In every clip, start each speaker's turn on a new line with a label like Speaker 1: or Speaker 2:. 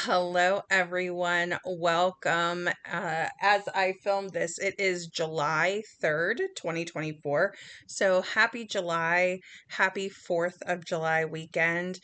Speaker 1: Hello, everyone. Welcome. As I filmed this, it is July 3rd, 2024. So happy July, happy 4th of July weekend.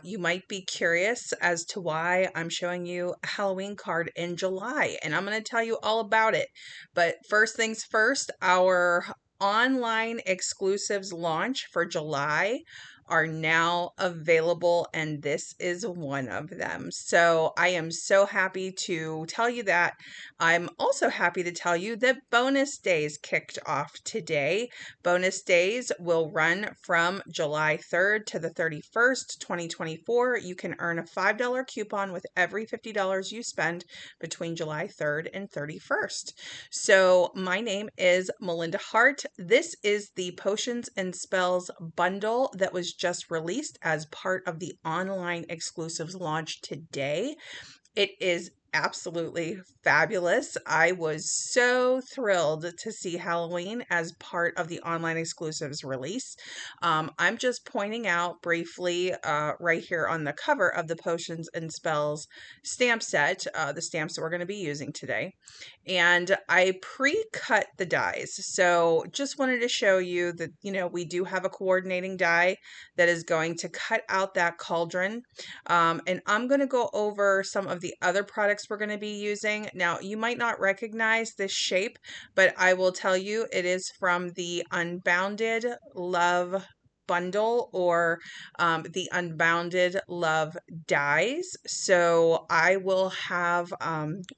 Speaker 1: You might be curious as to why I'm showing you a Halloween card in July, and I'm going to tell you all about it. But first things first, our online exclusives launch for July are now available, and this is one of them. So I am so happy to tell you that. I'm also happy to tell you that bonus days kicked off today. Bonus days will run from July 3rd to the 31st, 2024. You can earn a $5 coupon with every $50 you spend between July 3rd and 31st. So my name is Melinda Hart. This is the Potions and Spells bundle that was just released as part of the online exclusives launch today. It is absolutely fabulous. I was so thrilled to see Halloween as part of the online exclusives release. I'm just pointing out briefly right here on the cover of the Potions and Spells stamp set, the stamps that we're going to be using today. And I pre-cut the dies. So just wanted to show you that, we do have a coordinating die that is going to cut out that cauldron. And I'm going to go over some of the other products we're going to be using. Now, you might not recognize this shape, but I will tell you it is from the Unbounded Love bundle, or the Unbounded Love dies. So I will have,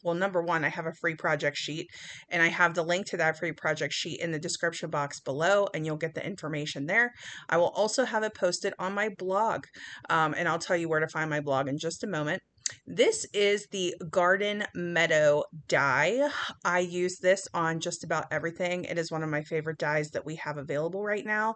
Speaker 1: well, number one, I have a free project sheet, and I have the link to that free project sheet in the description box below, and you'll get the information there. I will also have it posted on my blog, and I'll tell you where to find my blog in just a moment. This is the Garden Meadow die. I use this on just about everything. It is one of my favorite dies that we have available right now.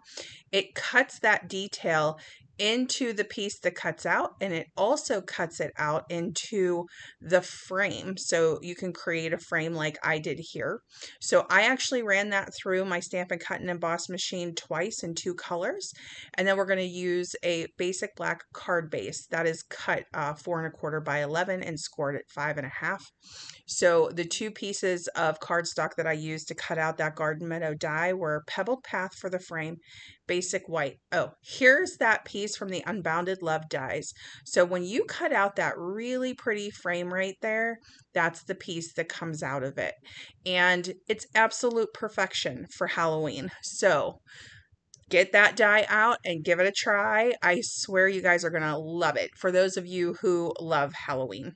Speaker 1: It cuts that detail into the piece that cuts out, and it also cuts it out into the frame. So you can create a frame like I did here. So I actually ran that through my Stampin' Cut and Emboss machine twice in 2 colors. And then we're going to use a basic black card base that is cut 4 1/4 by 11 and scored at 5 1/2. So the 2 pieces of cardstock that I used to cut out that Garden Meadow die were Pebbled Path for the frame, basic white. Oh, here's that piece from the Unbounded Love dies. So when you cut out that really pretty frame right there, that's the piece that comes out of it. And it's absolute perfection for Halloween. So get that die out and give it a try. I swear you guys are going to love it, for those of you who love Halloween.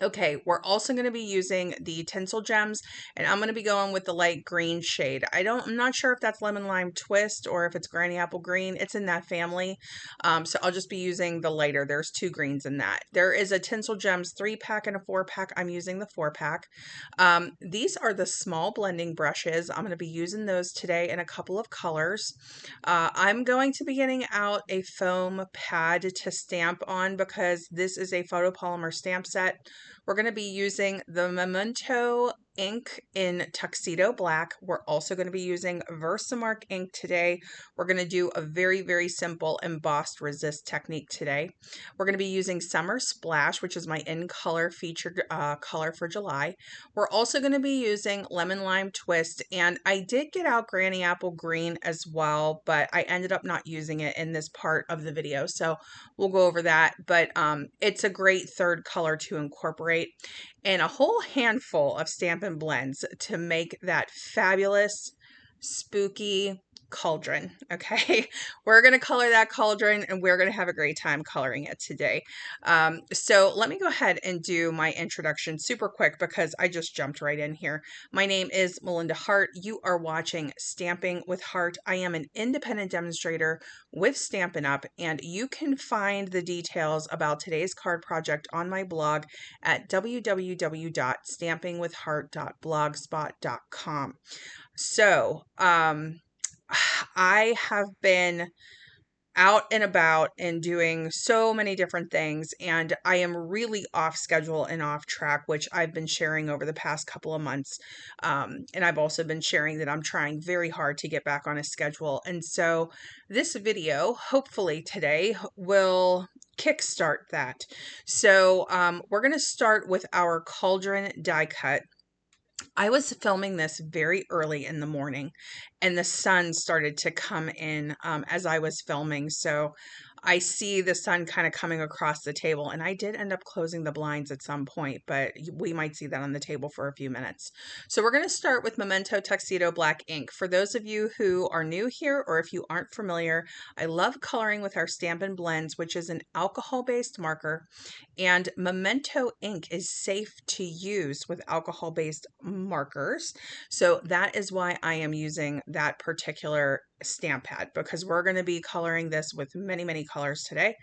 Speaker 1: Okay, we're also going to be using the tinsel gems, and I'm going to be going with the light green shade. I'm not sure if that's lemon lime twist or if it's granny apple green. It's in that family. So I'll just be using the lighter. There's 2 greens in that. There is a tinsel gems 3-pack and a 4-pack. I'm using the 4-pack. These are the small blending brushes. I'm going to be using those today in a couple of colors. I'm going to be getting out a foam pad to stamp on because this is a photopolymer stamp set. We're going to be using the Memento ink in Tuxedo Black. We're also going to be using Versamark ink today. We're going to do a very, very simple embossed resist technique today. We're going to be using Summer Splash, which is my in color featured color for July. We're also going to be using Lemon Lime Twist, and I did get out Granny Apple Green as well, but I ended up not using it in this part of the video, so we'll go over that. But it's a great third color to incorporate, and a whole handful of Stampin' blends to make that fabulous, spooky cauldron. Okay, we're going to color that cauldron, and we're going to have a great time coloring it today. So let me go ahead and do my introduction super quick because I just jumped right in here. My name is Melinda Hart. You are watching Stamping with Hart. I am an independent demonstrator with Stampin' Up, and you can find the details about today's card project on my blog at www.stampingwithhart.blogspot.com. So, I have been out and about and doing so many different things, and I am really off schedule and off track, which I've been sharing over the past couple of months. And I've also been sharing that I'm trying very hard to get back on a schedule. And so this video, hopefully today, will kickstart that. So we're going to start with our Cauldron die cut. I was filming this very early in the morning, and the sun started to come in as I was filming. So I see the sun kind of coming across the table, and I did end up closing the blinds at some point, but we might see that on the table for a few minutes. So we're going to start with Memento Tuxedo Black ink. For those of you who are new here, or if you aren't familiar, I love coloring with our Stampin' Blends, which is an alcohol-based marker. And Memento ink is safe to use with alcohol-based markers. So that is why I am using that particular stamp pad, because we're going to be coloring this with many, many colors today.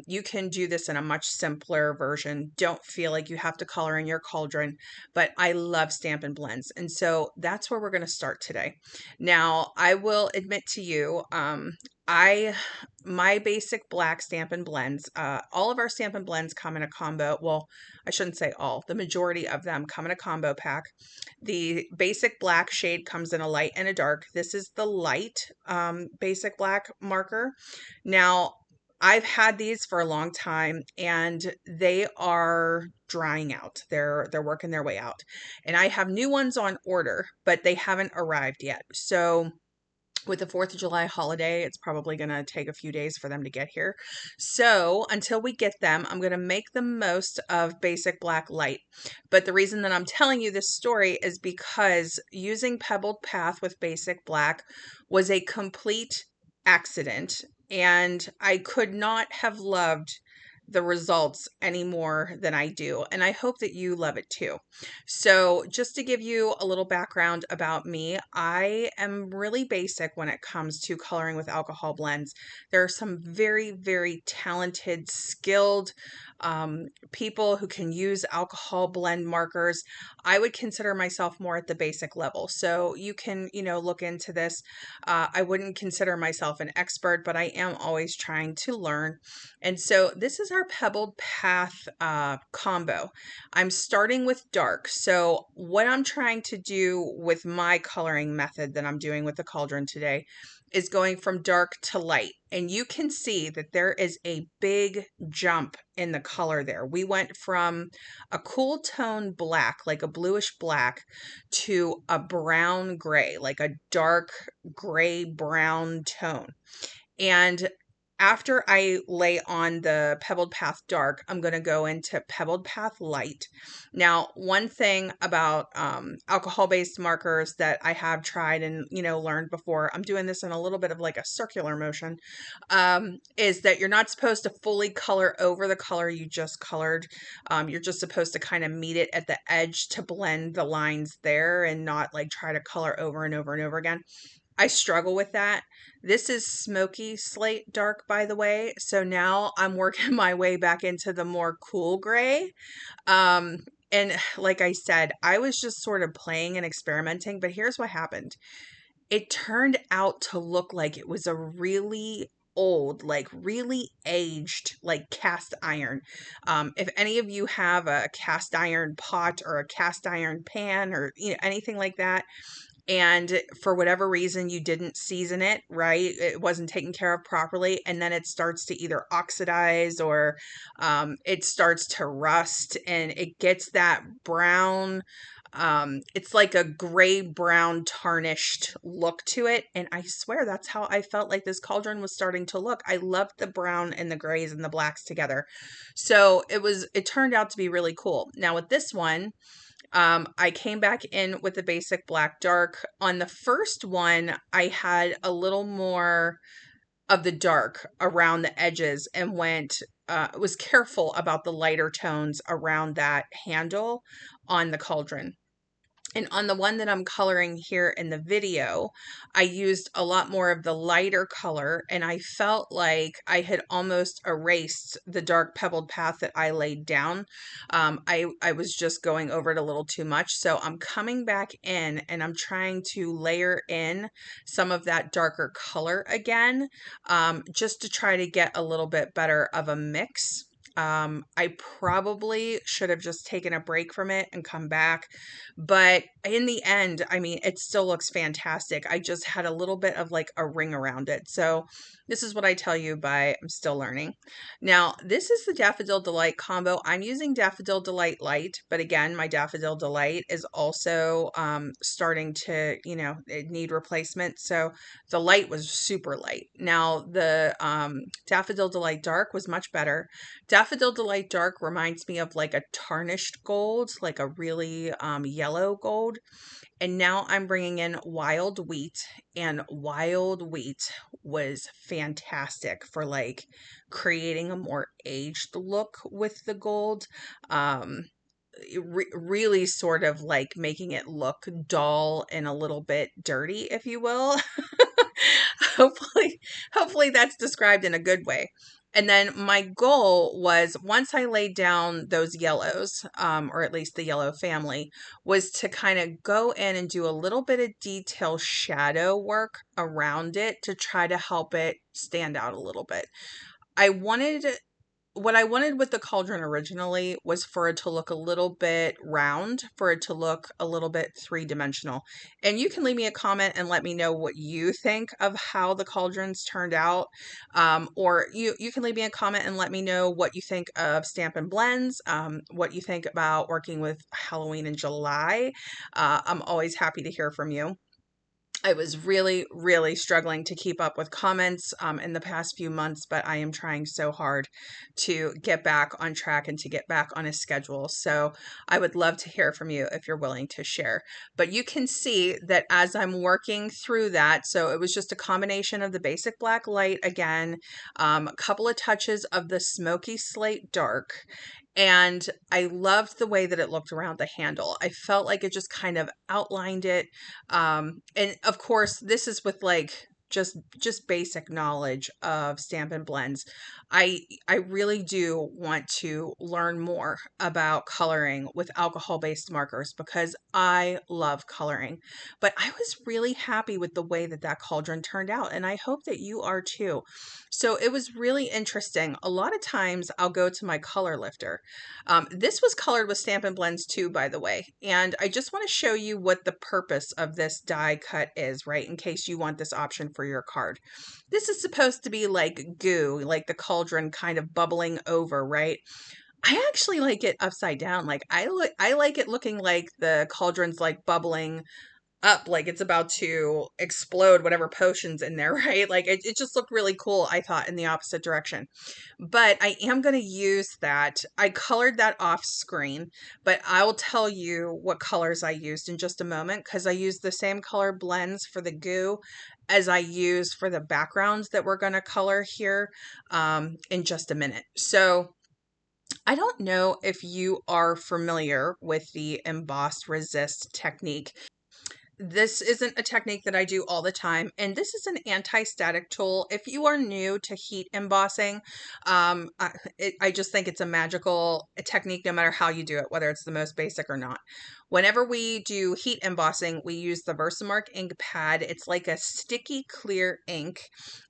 Speaker 1: You can do this in a much simpler version. Don't feel like you have to color in your Cauldron, but I love Stampin' Blends. And so that's where we're going to start today. Now, I will admit to you, my basic black Stampin' Blends, all of our Stampin' Blends come in a combo. Well, I shouldn't say all, the majority of them come in a combo pack. The basic black shade comes in a light and a dark. This is the light basic black marker. Now, I've had these for a long time, and they are drying out. They're working their way out. And I have new ones on order, but they haven't arrived yet. So with the 4th of July holiday, it's probably going to take a few days for them to get here. So until we get them, I'm going to make the most of basic black light. But the reason that I'm telling you this story is because using Pebbled Path with basic black was a complete accident, and I could not have loved the results any more than I do. And I hope that you love it too. So just to give you a little background about me, I am really basic when it comes to coloring with alcohol blends. There are some very, very talented, skilled people who can use alcohol blend markers. I would consider myself more at the basic level. So you can, look into this. I wouldn't consider myself an expert, but I am always trying to learn. And so this is our Pebbled Path combo. I'm starting with dark. So what I'm trying to do with my coloring method that I'm doing with the Cauldron today is going from dark to light. And you can see that there is a big jump in the color there. We went from a cool tone black, like a bluish black, to a brown gray, like a dark gray brown tone. And after I lay on the Pebbled Path Dark, I'm going to go into Pebbled Path Light. Now, one thing about alcohol-based markers that I have tried and, learned before, I'm doing this in a little bit of like a circular motion, is that you're not supposed to fully color over the color you just colored. You're just supposed to kind of meet it at the edge to blend the lines there and not like try to color over and over and over again. I struggle with that. This is smoky slate dark, by the way. So now I'm working my way back into the more cool gray. And like I said, I was just sort of playing and experimenting, but here's what happened. It turned out to look like it was a really old, like really aged, like cast iron. If any of you have a cast iron pot or a cast iron pan or anything like that, and for whatever reason you didn't season it right, it wasn't taken care of properly, and then it starts to either oxidize or it starts to rust, and it gets that brown, it's like a gray brown tarnished look to it. And I swear that's how I felt like this Cauldron was starting to look. I loved the brown and the grays and the blacks together. So it turned out to be really cool. Now with this one, I came back in with the basic black dark. On the first one, I had a little more of the dark around the edges and was careful about the lighter tones around that handle on the Cauldron. And on the one that I'm coloring here in the video, I used a lot more of the lighter color, and I felt like I had almost erased the dark Pebbled Path that I laid down. I was just going over it a little too much. So I'm coming back in and I'm trying to layer in some of that darker color again, just to try to get a little bit better of a mix. I probably should have just taken a break from it and come back. But in the end, I mean, it still looks fantastic. I just had a little bit of like a ring around it. So this is what I tell you by I'm still learning. Now, this is the Daffodil Delight combo. I'm using Daffodil Delight Light, but again, my Daffodil Delight is also starting to, need replacement. So the light was super light. Now, the Daffodil Delight Dark was much better. Daffodil Delight Dark reminds me of like a tarnished gold, like a really yellow gold. And now I'm bringing in Wild Wheat, and Wild Wheat was fantastic for like creating a more aged look with the gold. Really sort of like making it look dull and a little bit dirty, if you will. hopefully hopefully that's described in a good way. And then my goal was, once I laid down those yellows, or at least the yellow family, was to kind of go in and do a little bit of detail shadow work around it to try to help it stand out a little bit. I wanted What I wanted with the cauldron originally was for it to look a little bit round, for it to look a little bit three-dimensional. And you can leave me a comment and let me know what you think of how the cauldrons turned out. Or you can leave me a comment and let me know what you think of Stampin' Blends, what you think about working with Halloween in July. I'm always happy to hear from you. I was really, really struggling to keep up with comments in the past few months, but I am trying so hard to get back on track and to get back on a schedule. So I would love to hear from you if you're willing to share. But you can see that as I'm working through that, so it was just a combination of the basic black light again, a couple of touches of the smoky slate dark, and I loved the way that it looked around the handle. I felt like it just kind of outlined it. And of course, this is with like just basic knowledge of Stampin' Blends. I really do want to learn more about coloring with alcohol-based markers because I love coloring. But I was really happy with the way that that cauldron turned out, and I hope that you are too. So it was really interesting. A lot of times I'll go to my color lifter. This was colored with Stampin' Blends too, by the way. And I just want to show you what the purpose of this die cut is, right? In case you want this option for your card. This is supposed to be like goo, like the cauldron kind of bubbling over, right? I actually like it upside down. Like I like it looking like the cauldron's like bubbling up, like it's about to explode whatever potion's in there, right? Like it just looked really cool, I thought, in the opposite direction. But I am going to use that. I colored that off screen, but I will tell you what colors I used in just a moment because I used the same color blends for the goo as I use for the backgrounds that we're going to color here in just a minute. So I don't know if you are familiar with the embossed resist technique. This isn't a technique that I do all the time, and this is an anti-static tool. If you are new to heat embossing, I just think it's a magical technique no matter how you do it, whether it's the most basic or not. Whenever we do heat embossing, we use the Versamark ink pad. It's like a sticky clear ink,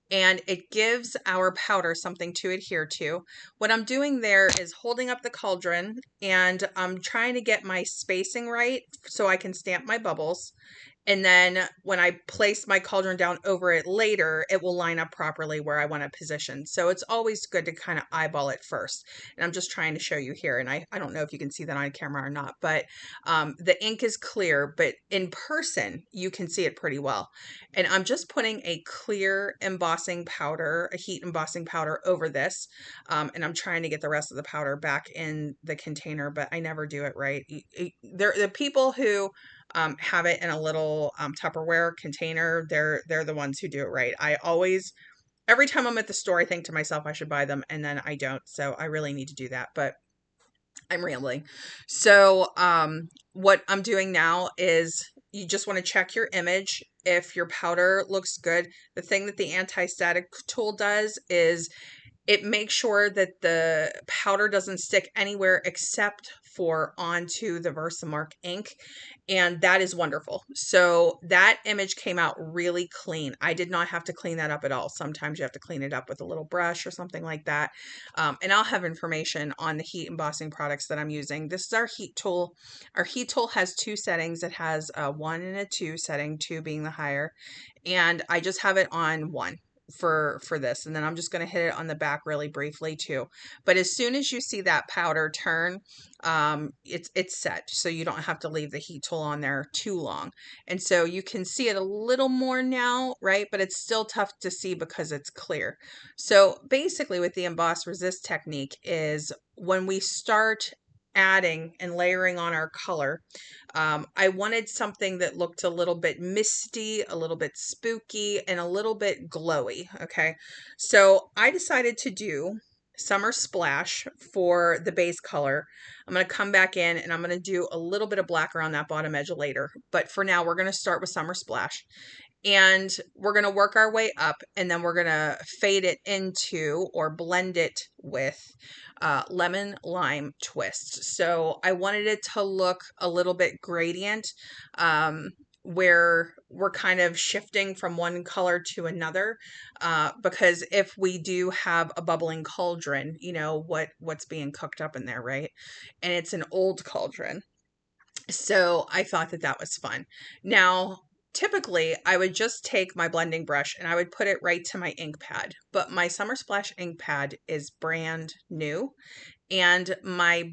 Speaker 1: and it gives our powder something to adhere to. What I'm doing there is holding up the cauldron, and I'm trying to get my spacing right so I can stamp my bubbles. And then when I place my cauldron down over it later, it will line up properly where I want to position. So it's always good to kind of eyeball it first. And I'm just trying to show you here. And I don't know if you can see that on camera or not, but the ink is clear, but in person, you can see it pretty well. And I'm just putting a clear embossing powder, a heat embossing powder over this. And I'm trying to get the rest of the powder back in the container, but I never do it right. The people who have it in a little Tupperware container, they're the ones who do it right. I always, every time I'm at the store, I think to myself I should buy them, and then I don't. So I really need to do that, but I'm rambling. So what I'm doing now is you just want to check your image. If your powder looks good, the thing that the anti-static tool does is It makes sure that the powder doesn't stick anywhere except for onto the Versamark ink, and that is wonderful. So that image came out really clean. I did not have to clean that up at all. Sometimes you have to clean it up with a little brush or something like that. And I'll have information on the heat embossing products that I'm using. This is our heat tool. Our heat tool has two settings. It has a 1 and a 2 setting, 2 being the higher, and I just have it on 1 for this, and then I'm just going to hit it on the back really briefly too. But as soon as you see that powder turn, it's set, so you don't have to leave the heat tool on there too long. And so you can see it a little more now, right? But it's still tough to see because it's clear. So basically with the emboss resist technique is when we start adding and layering on our color, I wanted something that looked a little bit misty, a little bit spooky, and a little bit glowy. Okay. So I decided to do Summer Splash for the base color. I'm going to come back in and I'm going to do a little bit of black around that bottom edge later. But for now, we're going to start with Summer Splash. And we're going to work our way up, and then we're going to fade it into or blend it with lemon lime twist. So I wanted it to look a little bit gradient, where we're kind of shifting from one color to another, because if we do have a bubbling cauldron, you know what's being cooked up in there, right? And it's an old cauldron. So I thought that that was fun. Now, typically, I would just take my blending brush and I would put it right to my ink pad. But my Summer Splash ink pad is brand new. And my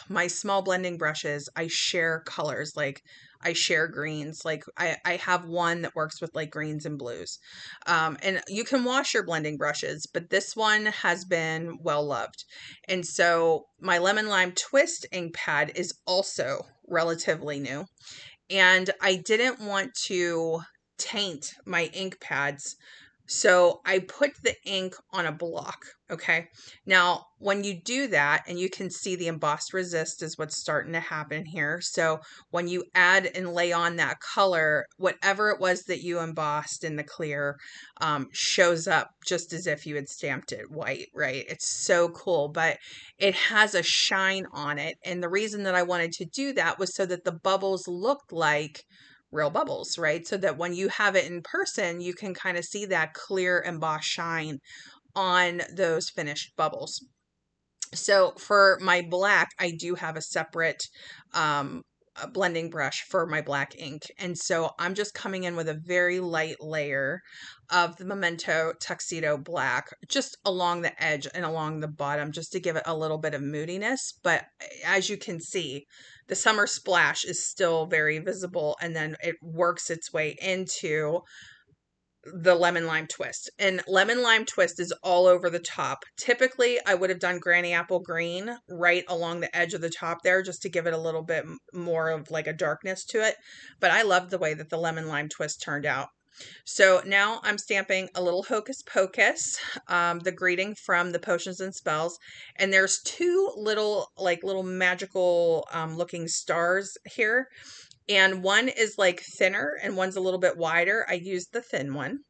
Speaker 1: my small blending brushes, I share colors. Like I share greens. Like I have one that works with like greens and blues. And you can wash your blending brushes, but this one has been well loved. And so my lemon lime twist ink pad is also relatively new. And I didn't want to taint my ink pads, so I put the ink on a block. Okay. Now, when you do that, and you can see the embossed resist is what's starting to happen here. So when you add and lay on that color, whatever it was that you embossed in the clear, shows up just as if you had stamped it white, right? It's so cool, but it has a shine on it. And the reason that I wanted to do that was so that the bubbles looked like real bubbles, right? So that when you have it in person, you can kind of see that clear embossed shine on those finished bubbles. So for my black, I do have a separate a blending brush for my black ink. And so I'm just coming in with a very light layer of the Memento Tuxedo Black, just along the edge and along the bottom, just to give it a little bit of moodiness. But as you can see, the Summer Splash is still very visible, and then it works its way into the lemon lime twist. And lemon lime twist is all over the top. Typically, I would have done granny apple green right along the edge of the top there, just to give it a little bit more of like a darkness to it. But I love the way that the lemon lime twist turned out. So now I'm stamping a little Hocus Pocus, the greeting from the Potions and Spells. And there's two little magical looking stars here. And one is like thinner and one's a little bit wider. I used the thin one.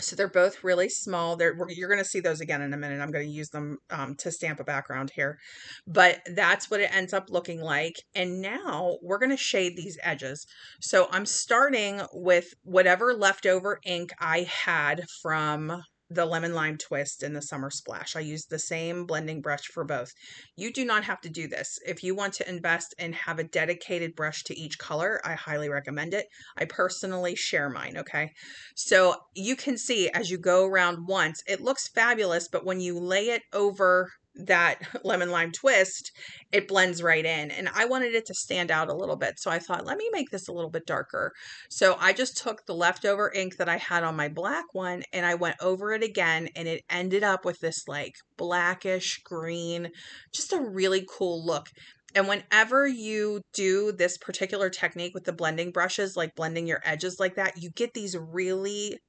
Speaker 1: So they're both really small. You're going to see those again in a minute. I'm going to use them to stamp a background here. But that's what it ends up looking like. And now we're going to shade these edges. So I'm starting with whatever leftover ink I had from the lemon lime twist and the Summer Splash. I used the same blending brush for both. You do not have to do this. If you want to invest and have a dedicated brush to each color, I highly recommend it. I personally share mine, okay? So you can see as you go around once, it looks fabulous, but when you lay it over that lemon lime twist, it blends right in. And I wanted it to stand out a little bit. So I thought, let me make this a little bit darker. So I just took the leftover ink that I had on my black one and I went over it again, and it ended up with this like blackish green, just a really cool look. And whenever you do this particular technique with the blending brushes, like blending your edges like that, you get these really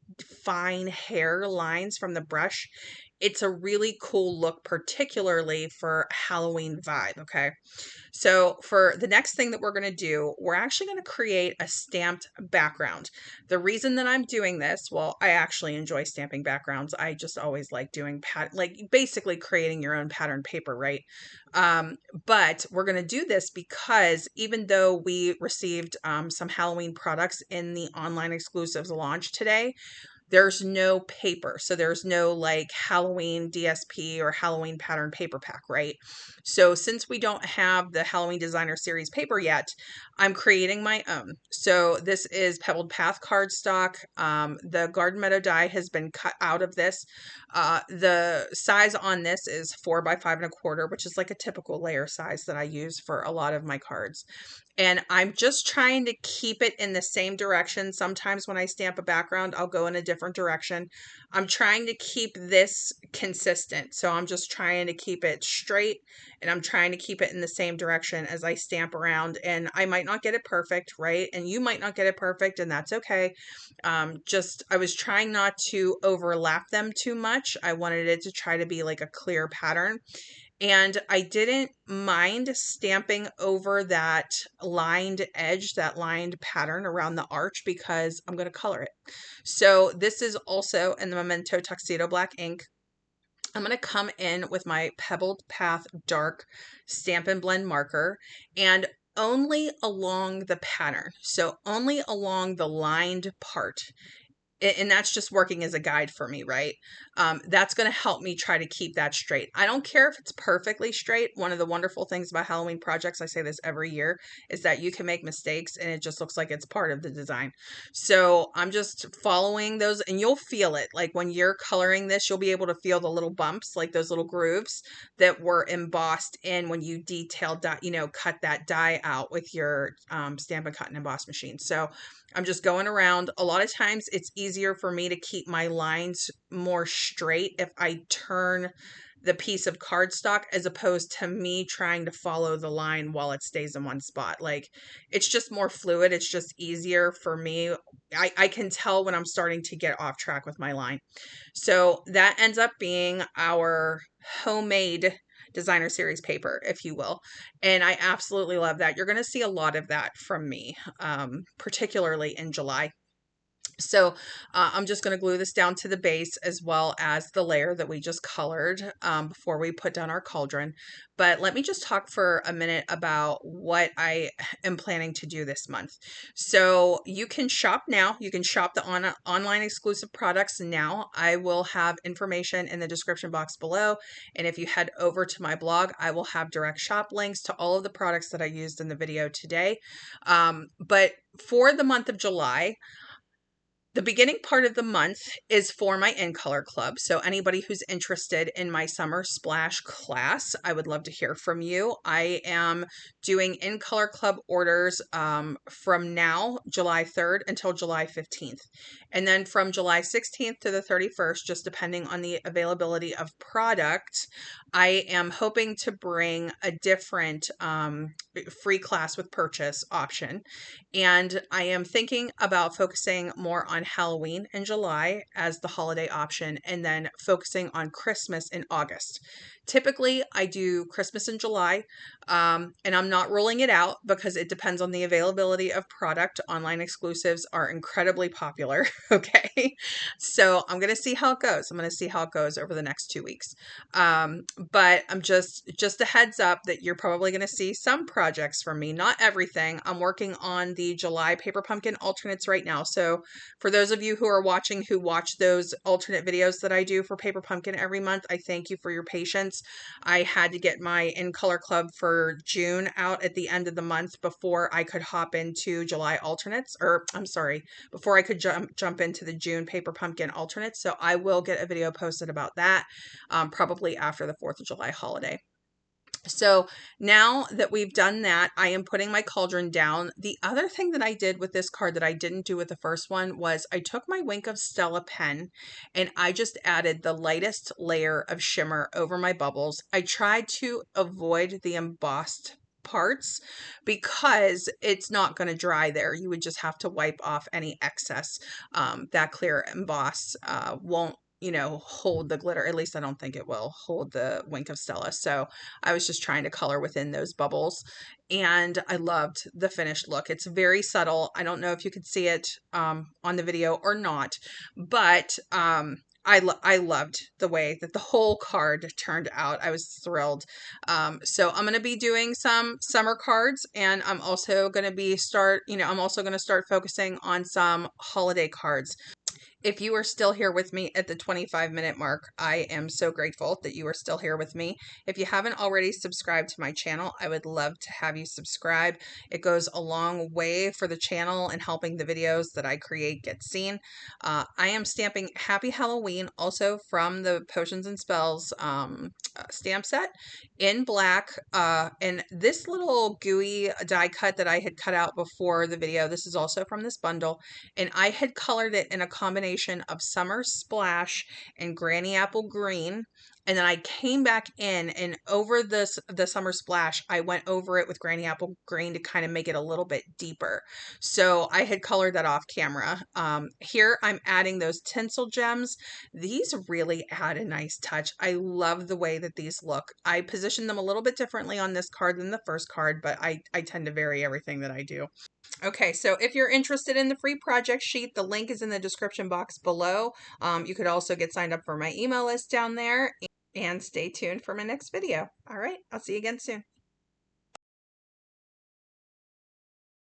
Speaker 1: fine hair lines from the brush. it's a really cool look, particularly for Halloween vibe. Okay. So for the next thing that we're going to do, we're actually going to create a stamped background. The reason that I'm doing this, well, I actually enjoy stamping backgrounds. I just always like doing like basically creating your own pattern paper, right? But we're going to do this because even though we received some Halloween products in the online exclusives launch today, there's no paper. So there's no like Halloween DSP or Halloween pattern paper pack, right? So since we don't have the Halloween Designer Series paper yet, I'm creating my own. So this is Pebbled Path cardstock. The Garden Meadow die has been cut out of this. The size on this is 4 by 5 1/4, which is like a typical layer size that I use for a lot of my cards. And I'm just trying to keep it in the same direction. Sometimes when I stamp a background, I'll go in a different direction. I'm trying to keep this consistent. So I'm just trying to keep it straight, and I'm trying to keep it in the same direction as I stamp around. And I might not get it perfect, right? And you might not get it perfect, and that's okay. I was trying not to overlap them too much. I wanted it to try to be like a clear pattern. And I didn't mind stamping over that lined edge, that lined pattern around the arch, because I'm going to color it. So this is also in the Memento Tuxedo Black ink. I'm going to come in with my Pebbled Path Dark Stampin' Blend marker and only along the pattern. So only along the lined part. And that's just working as a guide for me, right? That's going to help me try to keep that straight. I don't care if it's perfectly straight. One of the wonderful things about Halloween projects, I say this every year, is that you can make mistakes and it just looks like it's part of the design. So I'm just following those, and you'll feel it. Like when you're coloring this, you'll be able to feel the little bumps, like those little grooves that were embossed in when you detailed that, cut that die out with your Stampin' Cut and Emboss machine. So I'm just going around. A lot of times it's easier for me to keep my lines more straight if I turn the piece of cardstock as opposed to me trying to follow the line while it stays in one spot. Like, it's just more fluid. It's just easier for me. I can tell when I'm starting to get off track with my line. So that ends up being our homemade designer series paper, if you will. And I absolutely love that. You're going to see a lot of that from me, particularly in July. So I'm just going to glue this down to the base as well as the layer that we just colored before we put down our cauldron. But let me just talk for a minute about what I am planning to do this month. So you can shop now. You can shop the online exclusive products now. I will have information in the description box below. And if you head over to my blog, I will have direct shop links to all of the products that I used in the video today. But for the month of July, the beginning part of the month is for my In Color Club. So anybody who's interested in my Summer Splash class, I would love to hear from you. I am doing In Color Club orders from now, July 3rd, until July 15th. And then from July 16th to the 31st, just depending on the availability of product, I am hoping to bring a different free class with purchase option. And I am thinking about focusing more on Halloween in July as the holiday option, and then focusing on Christmas in August. Typically, I do Christmas in July, and I'm not ruling it out because it depends on the availability of product. Online exclusives are incredibly popular, okay? So I'm going to see how it goes. I'm going to see how it goes over the next 2 weeks. But I'm just a heads up that you're probably going to see some projects from me, not everything. I'm working on the July Paper Pumpkin alternates right now. So for those of you who are watching, who watch those alternate videos that I do for Paper Pumpkin every month, I thank you for your patience. I had to get my In Color Club for June out at the end of the month before I could hop into July alternates, or I'm sorry, before I could jump into the June Paper Pumpkin alternates. So I will get a video posted about that probably after the 4th of July holiday. So now that we've done that, I am putting my cauldron down. The other thing that I did with this card that I didn't do with the first one was I took my Wink of Stella pen and I just added the lightest layer of shimmer over my bubbles. I tried to avoid the embossed parts because it's not going to dry there. You would just have to wipe off any excess. That clear emboss won't you know, hold the glitter. At least I don't think it will hold the Wink of Stella. So I was just trying to color within those bubbles, and I loved the finished look. It's very subtle. I don't know if you could see it on the video or not, but I loved the way that the whole card turned out. I was thrilled. So I'm going to be doing some summer cards, and I'm also going to I'm also going to start focusing on some holiday cards. If you are still here with me at the 25-minute mark, I am so grateful that you are still here with me. If you haven't already subscribed to my channel, I would love to have you subscribe. It goes a long way for the channel and helping the videos that I create get seen. I am stamping Happy Halloween also from the Potions and Spells stamp set in black. And this little gooey die cut that I had cut out before the video, this is also from this bundle, and I had colored it in a combination of Summer Splash and Granny Apple Green. And then I came back in, and over the Summer Splash, I went over it with Granny Apple Green to kind of make it a little bit deeper. So I had colored that off camera. Here I'm adding those tinsel gems. These really add a nice touch. I love the way that these look. I positioned them a little bit differently on this card than the first card, but I tend to vary everything that I do. Okay, so if you're interested in the free project sheet, the link is in the description box below. You could also get signed up for my email list down there, and stay tuned for my next video. All right, I'll see you again soon.